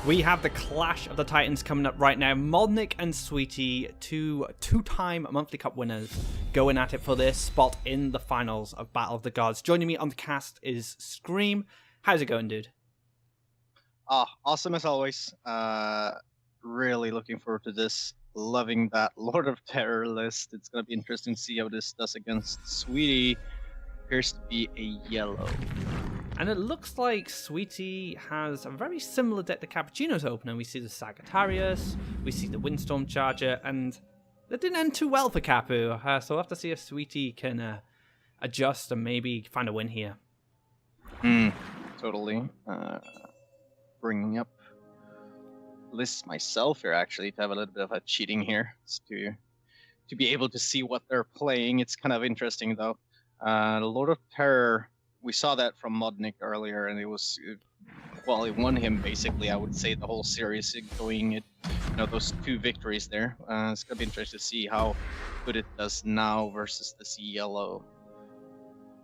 We have the Clash of the Titans coming up right now. Modgnik and Sweety, two-time Monthly Cup winners, going at it for their spot in the finals of Battle of the Gods. Joining me on the cast is Scream. How's it going, dude? Awesome as always. Really looking forward to this. Loving that Lord of Terror list. It's going to be interesting to see how this does against Sweety. Appears to be a yellow. And it looks like Sweety has a very similar deck to Cappuccino's opener. We see the Sagittarius, we see the Windstorm Charger, and that didn't end too well for Capu. So we'll have to see if Sweety can adjust and maybe find a win here. Totally. Bringing up lists myself here, actually, to have a little bit of a cheating here. To be able to see what they're playing. It's kind of interesting, though. The Lord of Terror... We saw that from Modgnik earlier, and it was, well, it won him basically. I would say the whole series going, those 2 victories there. It's gonna be interesting to see how good it does now versus this yellow.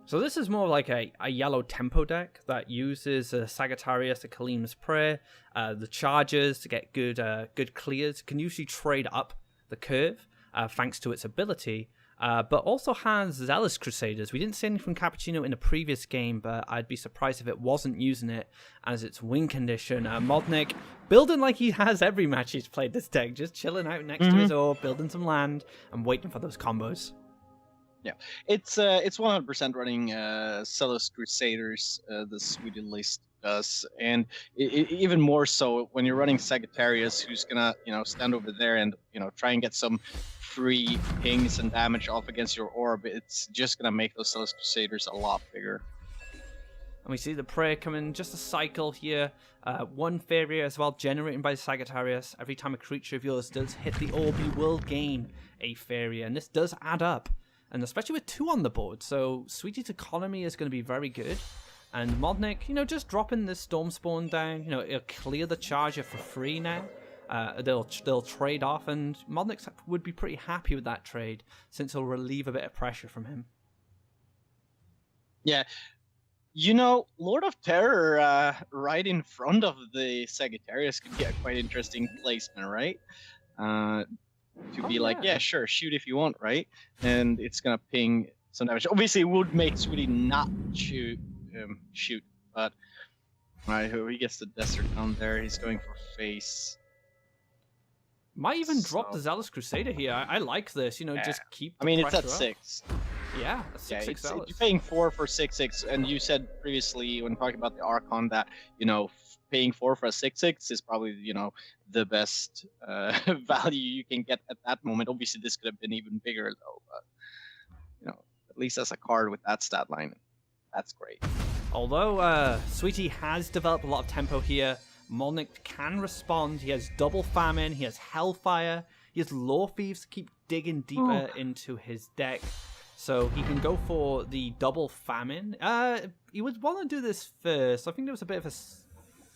So this is more like a yellow tempo deck that uses Sagittarius, the Kalim's Prayer, the Chargers to get good clears. Can usually trade up the curve thanks to its ability. But also has Zealous Crusaders. We didn't see anything from Cappuccino in the previous game, but I'd be surprised if it wasn't using it as its win condition. Modgnik building like he has every match he's played this deck, just chilling out next to his orb, building some land, and waiting for those combos. Yeah, it's 100% running Zealous Crusaders, the Sweety list does, and even more so when you're running Sagittarius, who's gonna stand over there and try and get some free pings and damage off against your orb. It's just gonna make those Zealous Crusaders a lot bigger. And we see the prayer coming, just a cycle here. 1 Faeria as well, generated by the Sagittarius. Every time a creature of yours does hit the orb, you will gain a Faeria, and this does add up. And especially with 2 on the board, so Sweety's economy is going to be very good. And Modgnik, just dropping the Storm Spawn down, it'll clear the Charger for free now. They'll trade off, and Modgnik would be pretty happy with that trade, since it'll relieve a bit of pressure from him. Yeah, Lord of Terror right in front of the Sagittarius could be a quite interesting placement, right? To be like, yeah, sure, shoot if you want, right? And it's gonna ping some damage. Obviously, it would make Sweety not shoot, but alright, he gets the Desert down there. He's going for face. Might even drop the Zealous Crusader here. I like this, just keep the it's at pressure up. 6. Yeah, a 6/6 Zealous. You're paying 4 for 6/6, and you said previously when talking about the Archon that, paying 4 for a 6/6 is probably, the best value you can get at that moment. Obviously, this could have been even bigger, though, but, at least as a card with that stat line, that's great. Although Sweety has developed a lot of tempo here, Modgnik can respond. He has Double Famine, he has Hellfire, he has Law Thieves to keep digging deeper into his deck. So he can go for the Double Famine. He would want to do this first. I think there was a bit of a...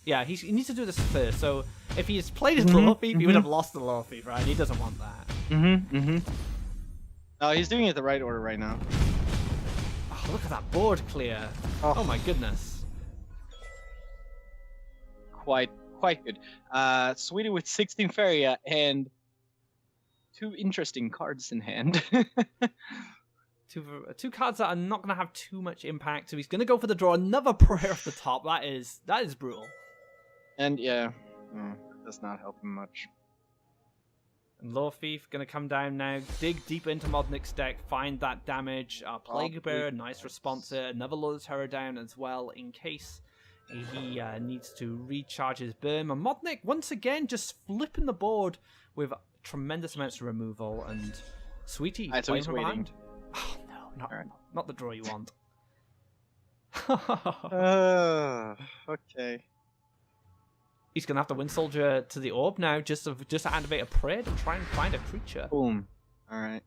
Yeah, he needs to do this first. So if he's played his Law Thief, he would have lost the Law Thief, right? He doesn't want that. No, he's doing it the right order right now. Oh, look at that board clear. Oh my goodness. Quite good. Sweety with 16 Faeria and 2 interesting cards in hand. Two cards that are not going to have too much impact. So he's going to go for the draw. Another prayer off the top. That is brutal. And yeah, it does not help him much. And Law Thief going to come down now. Dig deep into Modgnik's deck. Find that damage. Plague Bearer, nice response here. Another Lord of Terror down as well in case he needs to recharge his burn. And Modgnik, once again, just flipping the board with tremendous amounts of removal. And Sweety playing from behind. Oh, no, not the draw you want. Okay. He's going to have to Wind Soldier to the orb now just to activate a prayer to try and find a creature. Boom. Alright.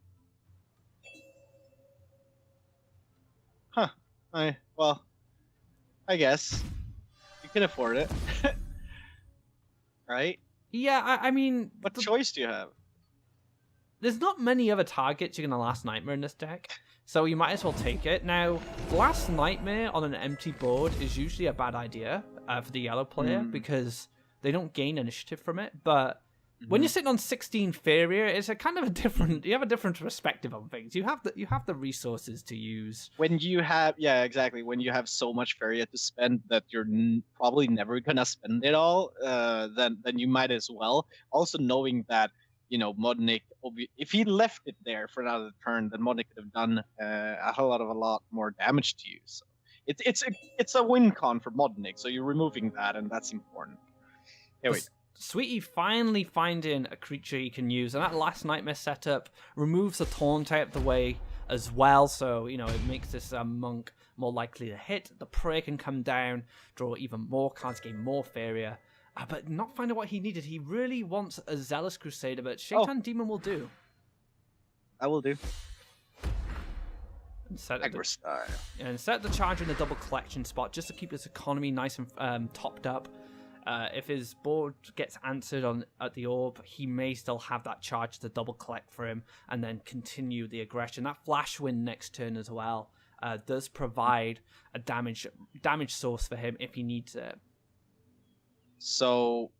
Huh. I guess. You can afford it. Right? Yeah, I mean... What choice do you have? There's not many other targets you're going to Last Nightmare in this deck, so you might as well take it. Now, Last Nightmare on an empty board is usually a bad idea for the yellow player, because they don't gain initiative from it. But when you're sitting on 16 Faeria, it's a kind of a different. You have a different perspective on things. You have the resources to use. When you have, yeah, exactly. When you have so much Faeria to spend that you're probably never gonna spend it all, then you might as well. Also knowing that Modgnik, if he left it there for another turn, then Modgnik could have done a lot more damage to you. So it's a win con for Modgnik. So you're removing that, and that's important. Hey, wait. Sweety finally finding a creature he can use, and that last nightmare setup removes the taunt out of the way as well, so it makes this monk more likely to hit. The prey can come down, draw even more cards, gain more Faeria, but not finding what he needed. He really wants a Zealous Crusader, but Shaitan Demon will do. I will do. And set the charger in the double collection spot just to keep his economy nice and topped up. If his board gets answered at the orb, he may still have that charge to double collect for him and then continue the aggression. That flash wind next turn as well does provide a damage source for him if he needs it. So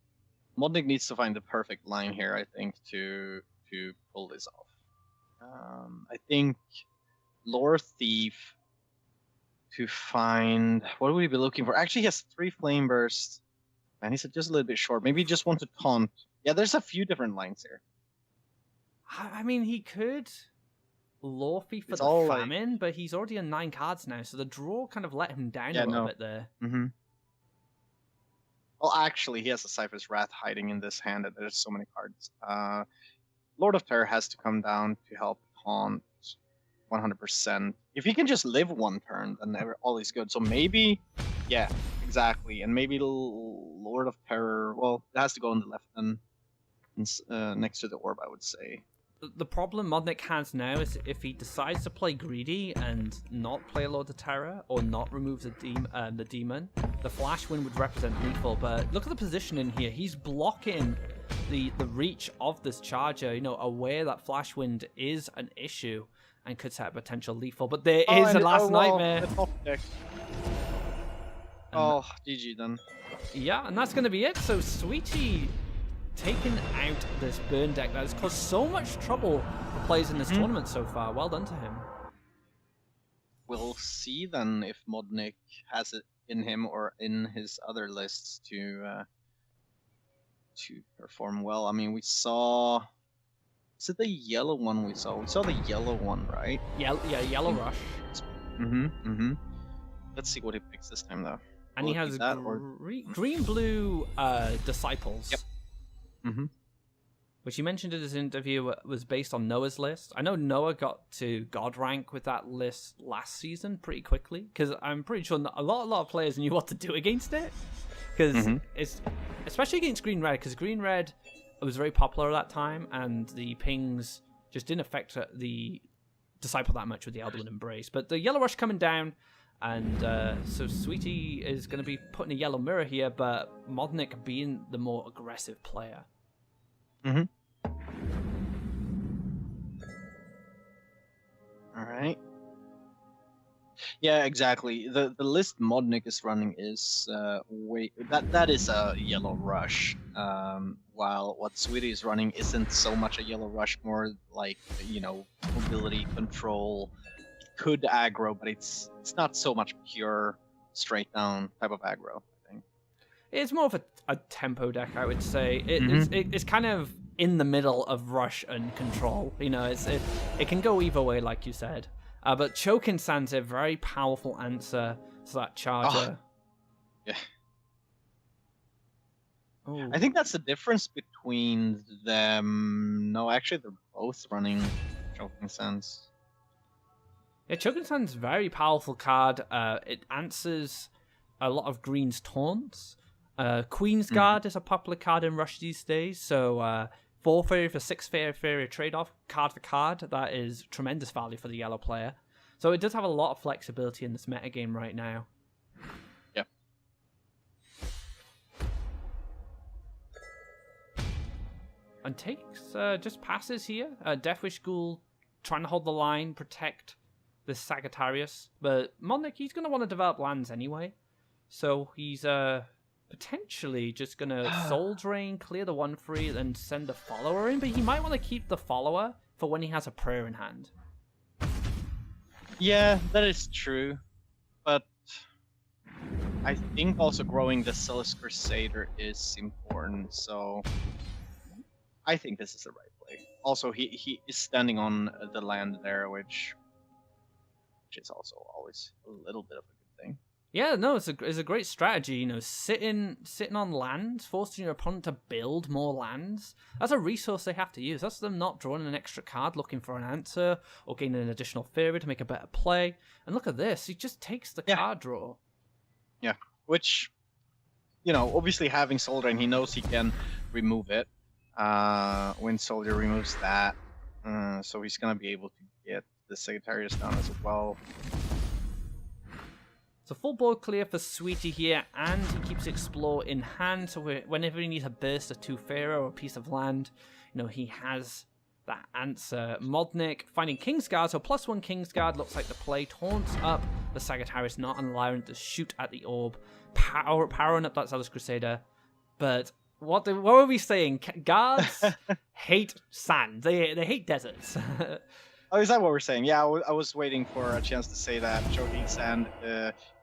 Modgnik needs to find the perfect line here, I think, to pull this off. I think Lore Thief to find... What would we be looking for? Actually, he has 3 Flame Bursts. Man, he's just a little bit short. Maybe he just wants to taunt. Yeah, there's a few different lines here. I mean, he could Lore Thief for the Famine, but he's already on 9 cards now, so the draw kind of let him down a little bit there. Well, actually, he has a Cypher's Wrath hiding in this hand, and there's so many cards. Lord of Terror has to come down to help taunt 100%. If he can just live 1 turn, then all is good. So maybe, yeah, exactly. And maybe Lord of Terror, well, it has to go on the left then, next to the orb, I would say. The problem Modgnik has now is if he decides to play greedy and not play Lord of Terror or not remove the demon, the Flash Wind would represent lethal. But look at the position in here. He's blocking the reach of this charger, aware that Flash Wind is an issue and could set a potential lethal. But there is a last nightmare. GG then. Yeah, and that's going to be it. So Sweety taking out this burn deck that has caused so much trouble for players in this tournament so far. Well done to him. We'll see then if Modgnik has it in him or in his other lists to perform well. I mean, we saw... Is it the yellow one we saw? We saw the yellow one, right? Yeah, Yellow Rush. Let's see what he picks this time, though. And he has green-blue Disciples. Yep. Which he mentioned in his interview was based on Noah's list. I know Noah got to God rank with that list last season pretty quickly, because I'm pretty sure a lot of players knew what to do against it. Because it's especially against Green-Red, because Green-Red was very popular at that time, and the pings just didn't affect the Disciple that much with the Elderwood Embrace. But the Yellow Rush coming down, and so Sweety is going to be putting a Yellow Mirror here, but Modgnik being the more aggressive player. Alright. Yeah, exactly. The list Modgnik is running is that is a Yellow Rush. While what Sweety is running isn't so much a Yellow Rush, more like mobility control. It could aggro, but it's not so much pure straight down type of aggro, I think. It's more of a tempo deck, I would say. It's kind of in the middle of rush and control. It can go either way, like you said. But Choking Sand's a very powerful answer to that charger. Yeah. Ooh. I think that's the difference between them. No, actually, they're both running Choking Sands. Yeah, Choking Sand's a very powerful card. It answers a lot of Green's taunts. Queen's Guard is a popular card in Rush these days, so 4 Faeria for 6 Faeria trade-off, card for card. That is tremendous value for the yellow player. So it does have a lot of flexibility in this metagame right now. Yep. And takes just passes here. Deathwish Ghoul trying to hold the line, protect this Sagittarius. But Modgnik, he's going to want to develop lands anyway. So he's potentially just gonna Soul Drain, clear the 1/3, then send a follower in, but he might want to keep the follower for when he has a prayer in hand. Yeah, that is true, but I think also growing the Zealous Crusader is important, so I think this is the right play. Also, he is standing on the land there, which is also always a little bit of a good thing. Yeah, no, it's a great strategy. You know, sitting on lands, forcing your opponent to build more lands. That's a resource they have to use. That's them not drawing an extra card, looking for an answer, or gaining an additional Faeria to make a better play. And look at this, he just takes the card draw. Yeah, which, you know, obviously having Soul Drain, he knows he can remove it when Soldier removes that. So he's gonna be able to get the Sagittarius down as well. So full board clear for Sweety here, and he keeps Explore in hand, so whenever he needs a burst of 2 Faeria or a piece of land, you know, he has that answer. Modgnik finding Kingsguard, so +1 Kingsguard looks like the play. Taunts up the Sagittarius, not allowing it to shoot at the orb. Powering up that Zealous Crusader. But what were we saying? Guards hate sand. They hate deserts. Oh, is that what we're saying? Yeah, I was waiting for a chance to say that. Choking Sand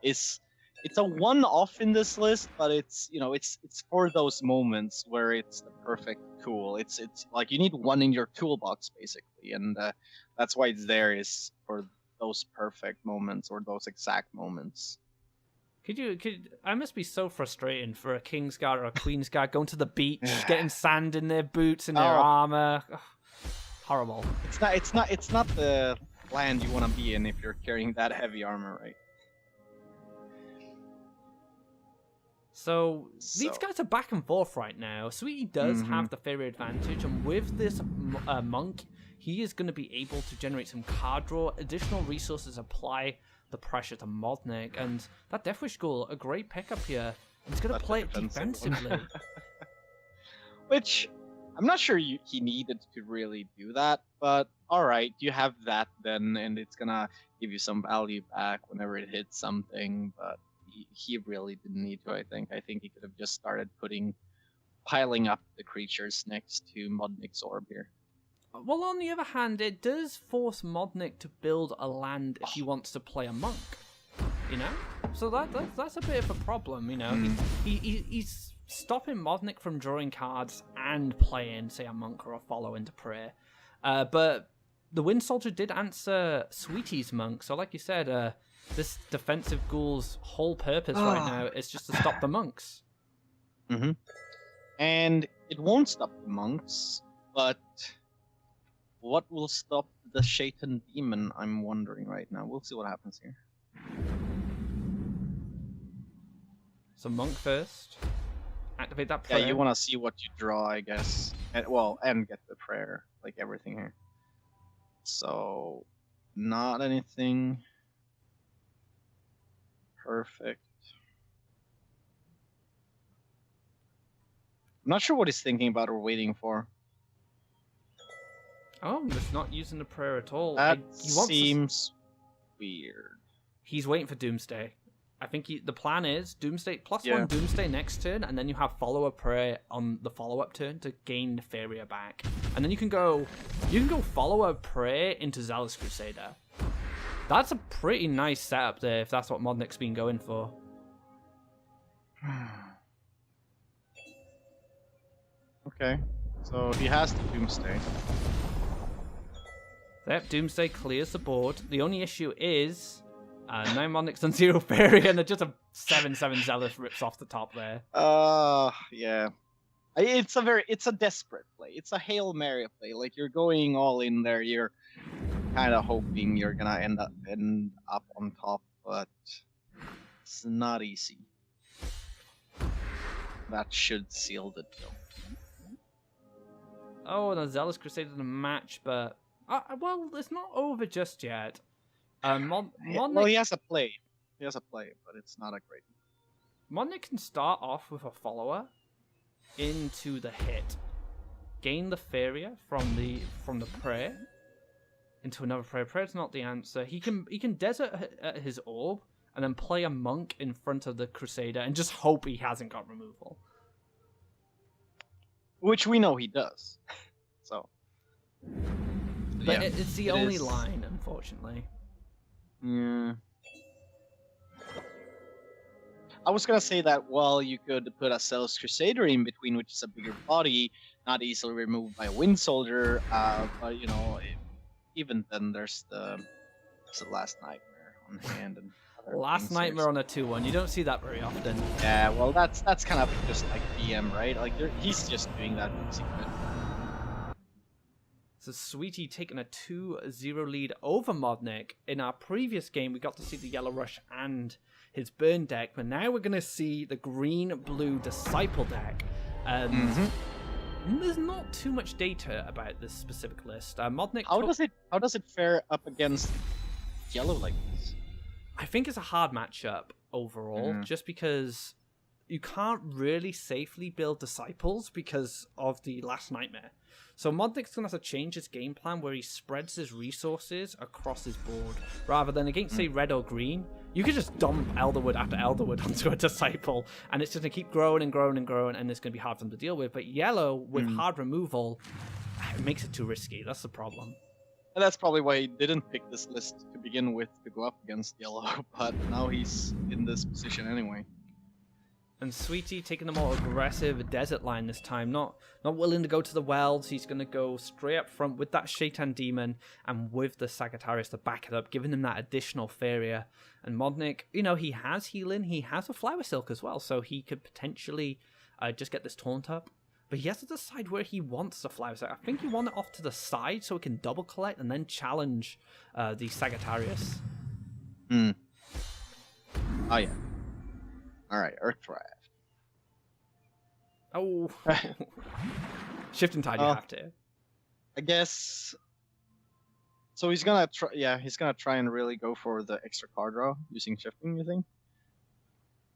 it's a one-off in this list, but it's, you know, it's for those moments where it's the perfect tool. It's like you need one in your toolbox basically, and that's why it's there, is for those perfect moments or those exact moments. I must be so frustrating for a Kingsguard or a Queensguard going to the beach, getting sand in their boots and their armor. Ugh, horrible. It's not the land you want to be in if you're carrying that heavy armor, right? So these guys are back and forth right now. Sweety does have the Faeria advantage, and with this monk, he is going to be able to generate some card draw, additional resources, apply the pressure to Modgnik, and that Death Wish Ghoul, a great pickup here. He's going to play it defensively. Which, I'm not sure he needed to really do that, but alright, you have that then, and it's going to give you some value back whenever it hits something, but he really didn't need to, I think. I think he could have just started piling up the creatures next to Modgnik's orb here. Well, on the other hand, it does force Modgnik to build a land if he wants to play a monk, you know? So that's a bit of a problem, you know? He's stopping Modgnik from drawing cards and playing, say, a monk or a follow into prayer. But the Wind Soldier did answer Sweety's monk, so like you said, this defensive ghoul's whole purpose right now is just to stop the monks. And it won't stop the monks, but what will stop the Shaitan Demon, I'm wondering right now. We'll see what happens here. So monk first. Activate that prayer. Yeah, you want to see what you draw, I guess. And get the prayer, like everything here. So, not anything perfect. I'm not sure what he's thinking about or waiting for. Oh, just not using the prayer at all. That seems weird. He's waiting for Doomsday. I think the plan is Doomsday +1 Doomsday next turn, and then you have follow a prayer on the follow-up turn to gain the Faeria back, and then you can go follow a prayer into Zealous Crusader. That's a pretty nice setup there if that's what Modgnik's been going for. Okay, so he has the Doomsday. Yep, Doomsday clears the board. The only issue is 9 Modgniks on 0 Faeria, and just a 7/7 Zealous rips off the top there. Yeah. It's a desperate play. It's a Hail Mary play. Like, you're going all in there. You're kind of hoping you're gonna end up on top, but it's not easy. That should seal the deal. Oh, and a Zealous Crusader in a match, but well, it's not over just yet. Modgnik, well, he has a play. But it's not a great one. Modgnik can start off with a follower into the hit, gain the Faeria from the prayer into another prayer. Prayer's not the answer. He can desert his orb and then play a monk in front of the Crusader and just hope he hasn't got removal. Which we know he does. So. But it's the only line, unfortunately. Yeah. I was gonna say that, well, you could put a Zealous Crusader in between, which is a bigger body, not easily removed by a Wind Soldier, but, you know, even then there's the Last Nightmare on hand. And Last Nightmare on a 2-1, you don't see that very often. Yeah, well, that's kind of just like BM, right? Like, he's just doing that secret. So Sweety taking a 2-0 lead over Modgnik. In our previous game, we got to see the Yellow Rush and his burn deck, but now we're going to see the green-blue Disciple deck. There's not too much data about this specific list. Modgnik. How does it fare up against yellow like this? I think it's a hard matchup overall, just because you can't really safely build Disciples because of the Last Nightmare. So Modgnik's going to have to change his game plan where he spreads his resources across his board. Rather than against, say, red or green, you could just dump Elderwood after Elderwood onto a Disciple, and it's just going to keep growing and growing and growing, and it's going to be hard for them to deal with. But yellow, with hard removal, it makes it too risky. That's the problem. And that's probably why he didn't pick this list to begin with to go up against yellow, but now he's in this position anyway. And Sweety taking the more aggressive desert line this time, not willing to go to the wells. He's going to go straight up front with that Shaitan Demon and with the Sagittarius to back it up, giving him that additional Faeria. And Modgnik, you know, he has healing, he has a Flower Silk as well, so he could potentially just get this taunt up. But he has to decide where he wants the Flower Silk. I think he wants it off to the side so he can double collect and then challenge the Sagittarius. Oh yeah. Alright, Earth Drive. Oh. Shifting Tide, you have to. I guess. So he's gonna try. Yeah, he's gonna try and really go for the extra card draw using shifting. You think?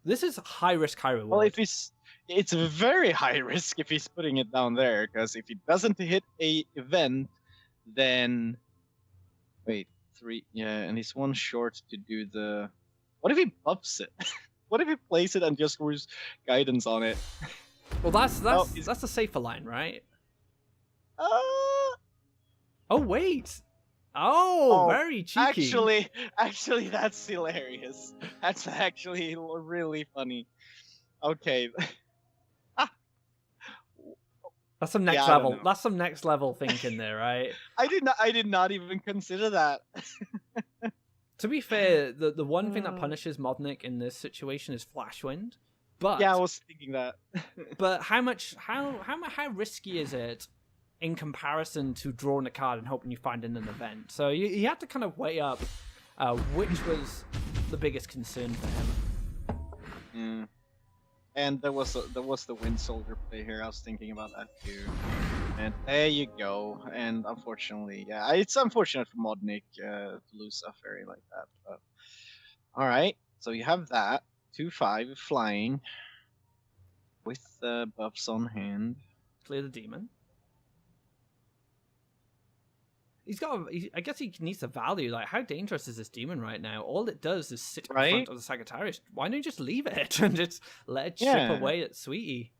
This is high risk, high reward. Well, it's very high risk if he's putting it down there, because if he doesn't hit a event, then wait, 3. Yeah, and he's 1 short to do the. What if he buffs it? What if he plays it and just screws guidance on it? Well, that's the safer line, right? Oh wait. Oh, very cheeky. Actually, that's hilarious. That's actually really funny. Okay. That's some next level. That's some next level thinking there, right? I did not even consider that. To be fair, the one thing that punishes Modgnik in this situation is Flash Wind. But yeah, I was thinking that. But how risky is it in comparison to drawing a card and hoping you find in an event? So you have to kind of weigh up which was the biggest concern for him. And there was the Wind Soldier play here. I was thinking about that too. And there you go. And unfortunately, yeah, it's unfortunate for Modgnik to lose a fairy like that. But all right, so you have that 2/5 flying with buffs on hand. Clear the demon. I guess he needs to value, like, how dangerous is this demon right now? All it does is sit in front of the Sagittarius. Why don't you just leave it and just let it chip away at Sweety?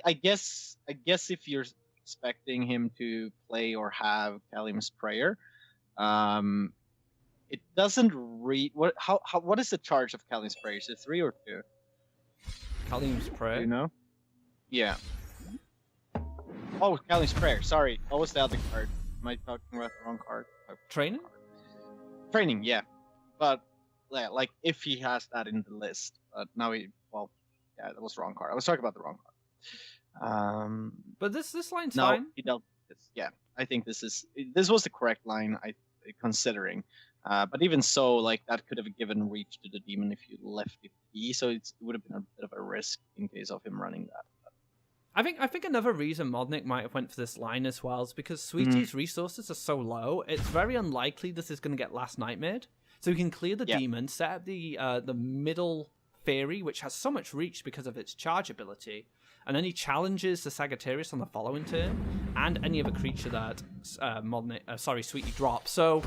I guess if you're expecting him to play or have Kalim's Prayer, it doesn't read what is the charge of Kalim's Prayer? Is it 3 or 2? Kalim's Prayer? Do you know? Yeah. Oh, Kalim's Prayer. Sorry, what was the other card? Am I talking about the wrong card? Training? Training, yeah. But yeah, like if he has that in the list, but now that was the wrong card. I was talking about the wrong card. But this line's fine. He dealt with this. Yeah, I think this was the correct line. Considering, but even so, like that could have given reach to the demon if you left it be. So it would have been a bit of a risk in case of him running that. I think another reason Modgnik might have went for this line as well is because Sweety's resources are so low. It's very unlikely this is going to get Last Nightmared. So he can clear the demon, set up the middle Faeria, which has so much reach because of its charge ability. And then he challenges the Sagittarius on the following turn, and any other creature that Sweety drops. So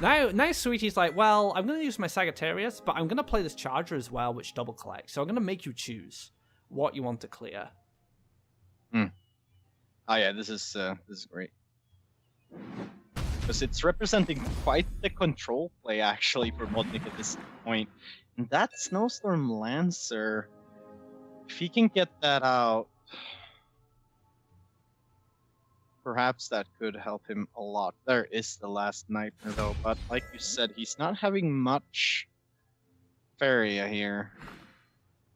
now Sweety's like, well, I'm going to use my Sagittarius, but I'm going to play this Charger as well, which double collects. So I'm going to make you choose what you want to clear. Oh yeah, this is great. Because it's representing quite the control play actually for Modgnik at this point. And that Snowstorm Lancer, if he can get that out, perhaps that could help him a lot. There is the last Nightmare though, but like you said, he's not having much Faeria here.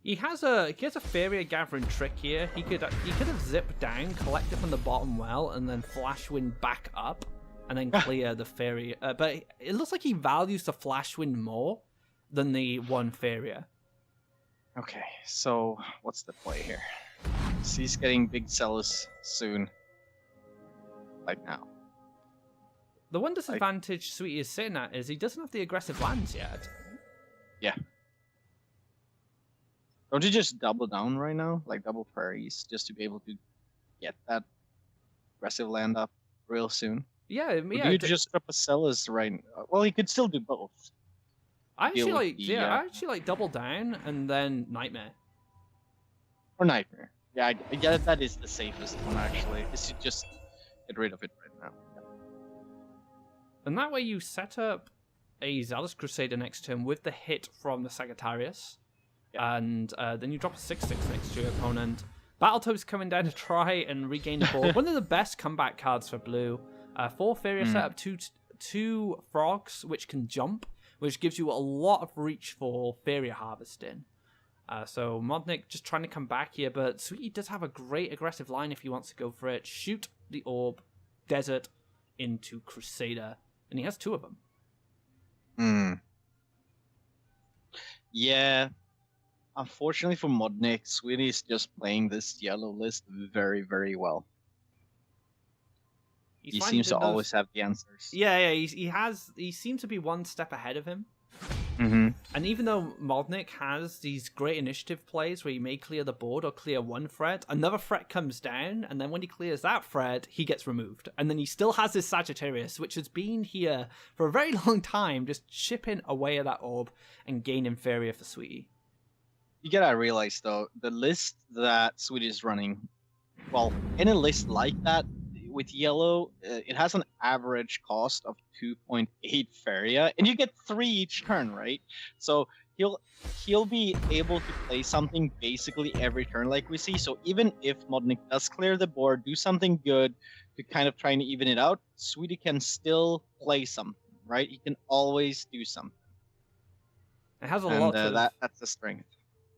He has a Faeria gathering trick here. He could have zipped down, collect it from the bottom well, and then Flash Wind back up, and then clear the Faeria. But it looks like he values the Flash Wind more than the one Faeria. Okay, so what's the play here? So he's getting big Celis soon. Like now. The one disadvantage Sweety is sitting at is he doesn't have the aggressive lands yet. Yeah. Don't you just double down right now? Like double prairies, just to be able to get that aggressive land up real soon? Yeah, Or do you just drop a Celis right now? Well, he could still do both. I actually like double down and then Nightmare. Or Nightmare. Yeah, that is the safest one actually. Is to just get rid of it right now. Yeah. And that way you set up a Zealous Crusader next turn with the hit from the Sagittarius. Yeah. And then you drop a 6/6 next to your opponent. Battletoad's coming down to try and regain the board. One of the best comeback cards for blue. 4 Faeria set up, two frogs which can jump, which gives you a lot of reach for Faeria harvesting. So Modgnik just trying to come back here, but Sweety does have a great aggressive line if he wants to go for it. Shoot the orb, desert into Crusader, and he has 2 of them. Yeah. Unfortunately for Modgnik, Sweety is just playing this yellow list very, very well. He seems to always have the answers. Yeah, he seems to be one step ahead of him. And even though Modgnik has these great initiative plays where he may clear the board or clear one threat, another threat comes down, and then when he clears that threat, he gets removed. And then he still has his Sagittarius, which has been here for a very long time, just chipping away at that orb and gaining Faeria for Sweety. You gotta realize though, the list that Sweety is running, well, in a list like that, with yellow, it has an average cost of 2.8 Faeria, and you get 3 each turn, right? So he'll be able to play something basically every turn, like we see. So even if Modgnik does clear the board, do something good to kind of try and even it out, Sweety can still play something, right? He can always do something. It has a lot of that's the strength.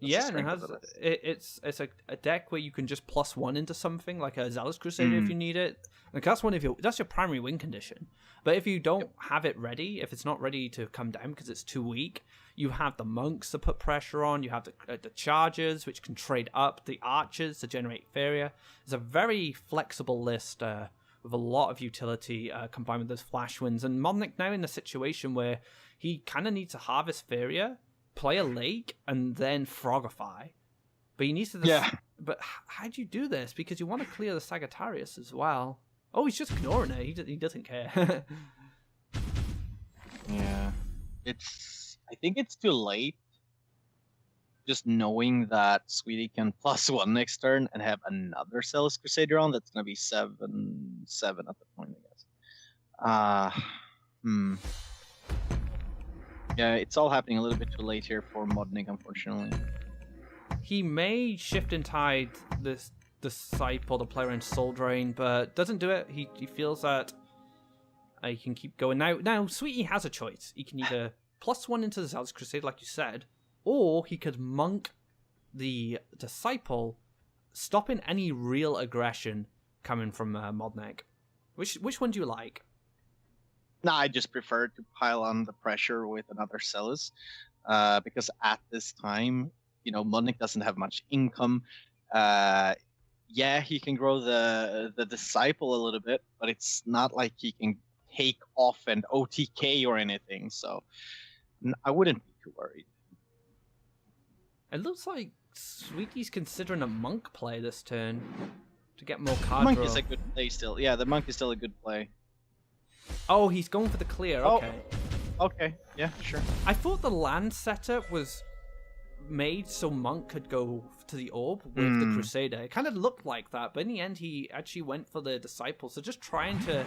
Yeah, and it's a deck where you can just +1 into something like a Zealous Crusader if you need it. Like that's your primary win condition. But if you don't have it ready, if it's not ready to come down because it's too weak, you have the monks to put pressure on. You have the chargers which can trade up, the archers to generate Faeria. It's a very flexible list with a lot of utility combined with those flash wins. And Modgnik now in a situation where he kind of needs to harvest Faeria, play a lake, and then frogify. But he needs to... But how do you do this? Because you want to clear the Sagittarius as well. Oh, he's just ignoring it. He doesn't care. Yeah. I think it's too late. Just knowing that Sweety can +1 next turn and have another Zealous Crusader on, that's going to be 7/7 at the point, I guess. Yeah, it's all happening a little bit too late here for Modgnik, unfortunately. He may shift and tide this Disciple, the player in Soul Drain, but doesn't do it. He feels that he can keep going. Now, Sweety has a choice. He can either +1 into the Zealous Crusade, like you said, or he could monk the Disciple, stopping any real aggression coming from Modgnik. Which one do you like? No, I just prefer to pile on the pressure with another Celis, because at this time, Modgnik doesn't have much income. Yeah, he can grow the Disciple a little bit, but it's not like he can take off and OTK or anything, so I wouldn't be too worried. It looks like Sweety's considering a monk play this turn to get more card Monk draw. is a good play still. Yeah, the monk is still a good play. Oh, he's going for the clear. Okay. Okay, yeah, sure. I thought the land setup was made so monk could go to the orb with the crusader. It kind of looked like that, but in the end he actually went for the disciple. So just trying to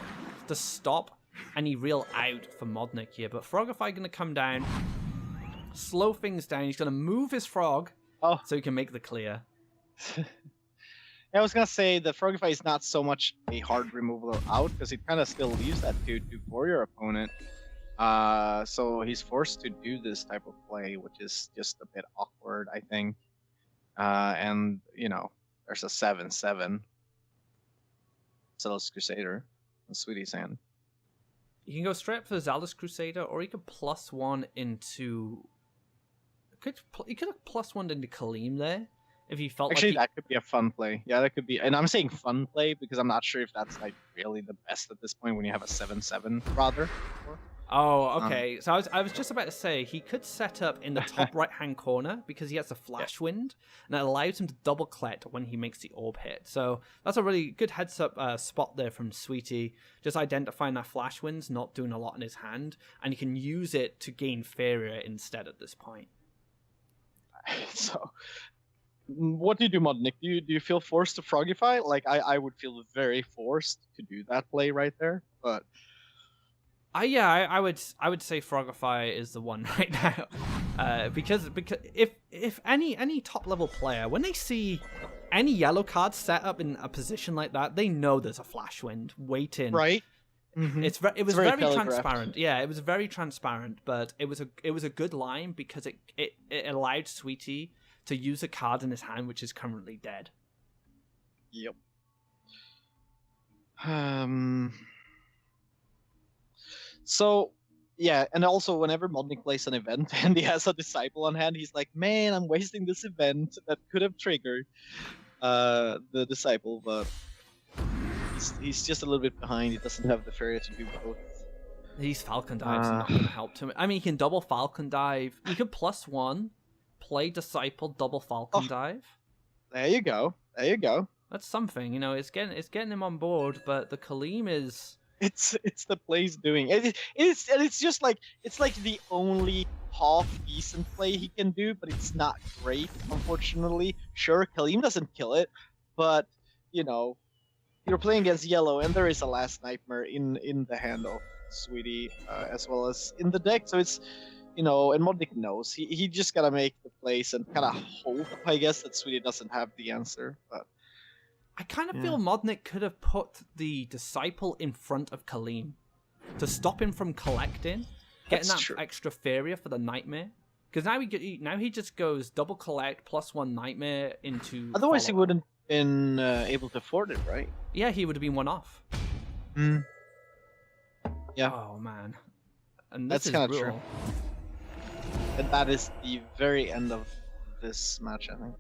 stop any real out for Modgnik here. But Frogify going to come down, slow things down. He's going to move his frog so he can make the clear. I was gonna say the Frogify is not so much a hard removal out because it kind of still leaves that 2/2 for your opponent. So he's forced to do this type of play, which is just a bit awkward, I think. And you know, there's a 7/7. Zealous Crusader, and Sweety's hand. You can go straight up for the Zealous Crusader, or you could +1 into. You could have +1 into Kaleem there. If you felt Actually, like that could be a fun play. Yeah, that could be. And I'm saying fun play because I'm not sure if that's like really the best at this point when you have a 7/7 rather. Oh, okay. So I was just about to say he could set up in the top right-hand corner because he has a flash wind, and it allows him to double collect when he makes the orb hit. So that's a really good heads-up spot there from Sweety, just identifying that flash wind's not doing a lot in his hand, and he can use it to gain Faeria instead at this point. So, what do you do, Modgnik? Do you feel forced to Frogify? Like I would feel very forced to do that play right there, but. I would say Frogify is the one right now, because if any top level player, when they see any yellow card set up in a position like that, they know there's a flash wind waiting. Right. Mm-hmm. It was very transparent. Yeah, it was very transparent, but it was a good line because it allowed Sweety to use a card in his hand which is currently dead. Yep. So, yeah, and also whenever Modgnik plays an event and he has a disciple on hand, he's like, man, I'm wasting this event that could have triggered the disciple, but he's just a little bit behind. He doesn't have the Faeria to do both. These Falcon Dives are not going to help him. I mean, he can double Falcon Dive. You could +1, play Disciple, double Falcon Dive. There you go. That's something, it's getting him on board, but the Kaleem is... It's the play's doing. It's just like the only half decent play he can do, but it's not great, unfortunately. Sure, Kaleem doesn't kill it, but you're playing against yellow, and there is a Last Nightmare in the hand of Sweety, as well as in the deck. So it's and Modgnik knows he just gotta make the plays and kind of hope, I guess, that Sweety doesn't have the answer, but. I kind of feel Modgnik could have put the Disciple in front of Kaleem to stop him from collecting, getting that extra Faeria for the Nightmare. Because now he just goes double collect +1 Nightmare into. Otherwise, he wouldn't been able to afford it, right? Yeah, he would have been one off. Yeah. Oh man, and that's kind of true. And that is the very end of this match, I think.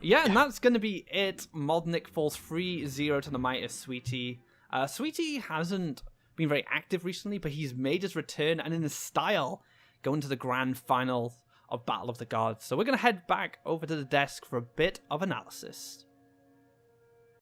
Yeah, and that's going to be it. Modgnik falls 3-0 to the mighty Sweety. Sweety hasn't been very active recently, but he's made his return, and in his style, going to the grand final of Battle of the Gods. So we're going to head back over to the desk for a bit of analysis.